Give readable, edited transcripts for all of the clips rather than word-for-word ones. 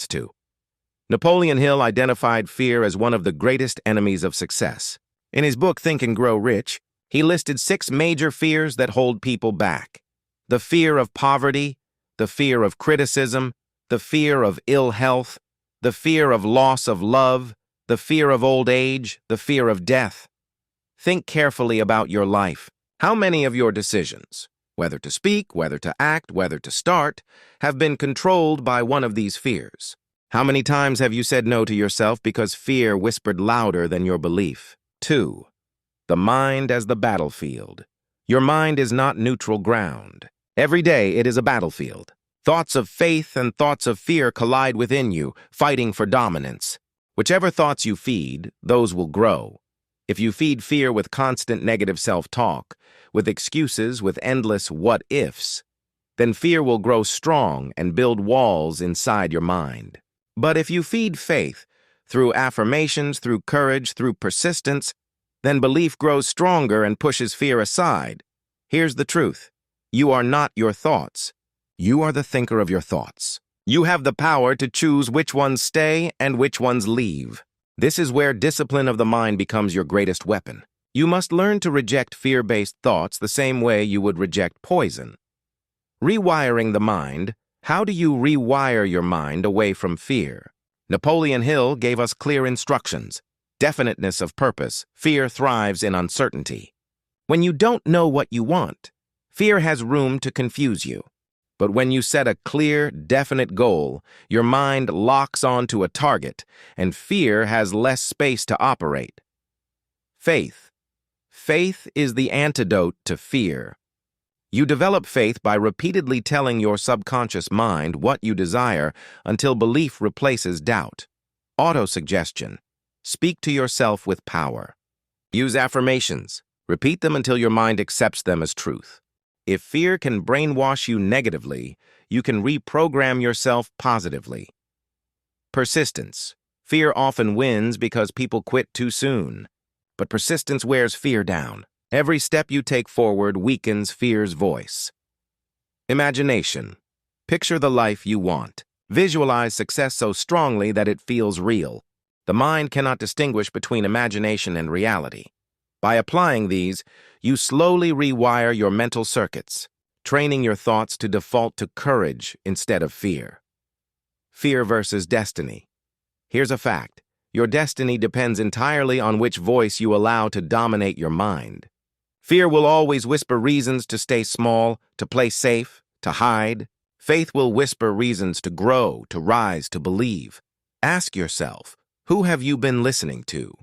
to. Napoleon Hill identified fear as one of the greatest enemies of success. In his book Think and Grow Rich, he listed 6 major fears that hold people back. The fear of poverty, the fear of criticism, the fear of ill health, the fear of loss of love, the fear of old age, the fear of death. Think carefully about your life. How many of your decisions, whether to speak, whether to act, whether to start, have been controlled by one of these fears? How many times have you said no to yourself because fear whispered louder than your belief? 2. The mind as the battlefield. Your mind is not neutral ground. Every day it is a battlefield. Thoughts of faith and thoughts of fear collide within you, fighting for dominance. Whichever thoughts you feed, those will grow. If you feed fear with constant negative self-talk, with excuses, with endless what-ifs, then fear will grow strong and build walls inside your mind. But if you feed faith, through affirmations, through courage, through persistence, then belief grows stronger and pushes fear aside. Here's the truth. You are not your thoughts. You are the thinker of your thoughts. You have the power to choose which ones stay and which ones leave. This is where discipline of the mind becomes your greatest weapon. You must learn to reject fear-based thoughts the same way you would reject poison. Rewiring the mind. How do you rewire your mind away from fear? Napoleon Hill gave us clear instructions. Definiteness of purpose. Fear thrives in uncertainty. When you don't know what you want, fear has room to confuse you. But when you set a clear, definite goal, your mind locks onto a target, and fear has less space to operate. Faith. Faith is the antidote to fear. You develop faith by repeatedly telling your subconscious mind what you desire until belief replaces doubt. Autosuggestion. Speak to yourself with power. Use affirmations. Repeat them until your mind accepts them as truth. If fear can brainwash you negatively, you can reprogram yourself positively. Persistence. Fear often wins because people quit too soon. But persistence wears fear down. Every step you take forward weakens fear's voice. Imagination. Picture the life you want. Visualize success so strongly that it feels real. The mind cannot distinguish between imagination and reality. By applying these, you slowly rewire your mental circuits, training your thoughts to default to courage instead of fear. Fear versus destiny. Here's a fact. Your destiny depends entirely on which voice you allow to dominate your mind. Fear will always whisper reasons to stay small, to play safe, to hide. Faith will whisper reasons to grow, to rise, to believe. Ask yourself, who have you been listening to?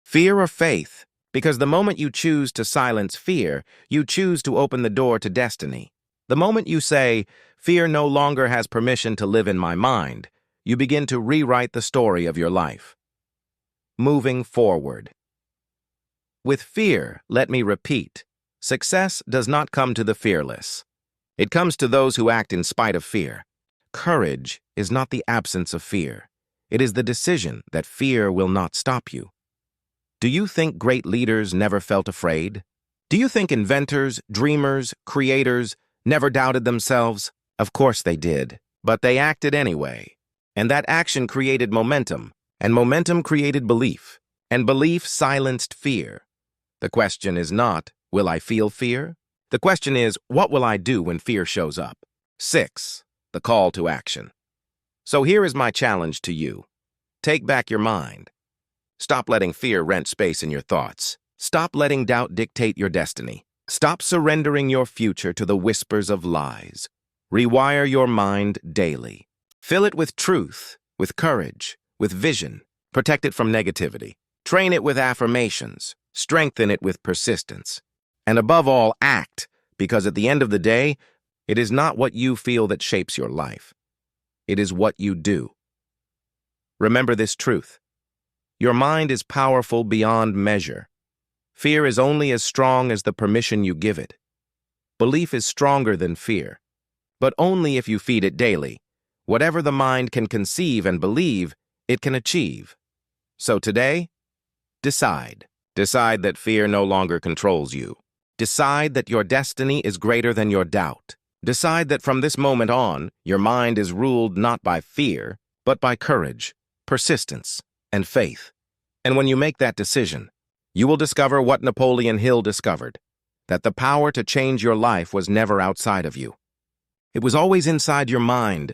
Fear or faith? Because the moment you choose to silence fear, you choose to open the door to destiny. The moment you say, fear no longer has permission to live in my mind, you begin to rewrite the story of your life. Moving forward. With fear, let me repeat, success does not come to the fearless. It comes to those who act in spite of fear. Courage is not the absence of fear. It is the decision that fear will not stop you. Do you think great leaders never felt afraid? Do you think inventors, dreamers, creators never doubted themselves? Of course they did, but they acted anyway. And that action created momentum, and momentum created belief, and belief silenced fear. The question is not, will I feel fear? The question is, what will I do when fear shows up? 6. The call to action. So here is my challenge to you. Take back your mind. Stop letting fear rent space in your thoughts. Stop letting doubt dictate your destiny. Stop surrendering your future to the whispers of lies. Rewire your mind daily. Fill it with truth, with courage, with vision. Protect it from negativity. Train it with affirmations. Strengthen it with persistence. And above all, act, because at the end of the day, it is not what you feel that shapes your life. It is what you do. Remember this truth. Your mind is powerful beyond measure. Fear is only as strong as the permission you give it. Belief is stronger than fear, but only if you feed it daily. Whatever the mind can conceive and believe, it can achieve. So today, decide. Decide that fear no longer controls you. Decide that your destiny is greater than your doubt. Decide that from this moment on, your mind is ruled not by fear, but by courage, persistence, and faith. And when you make that decision, you will discover what Napoleon Hill discovered, that the power to change your life was never outside of you. It was always inside your mind,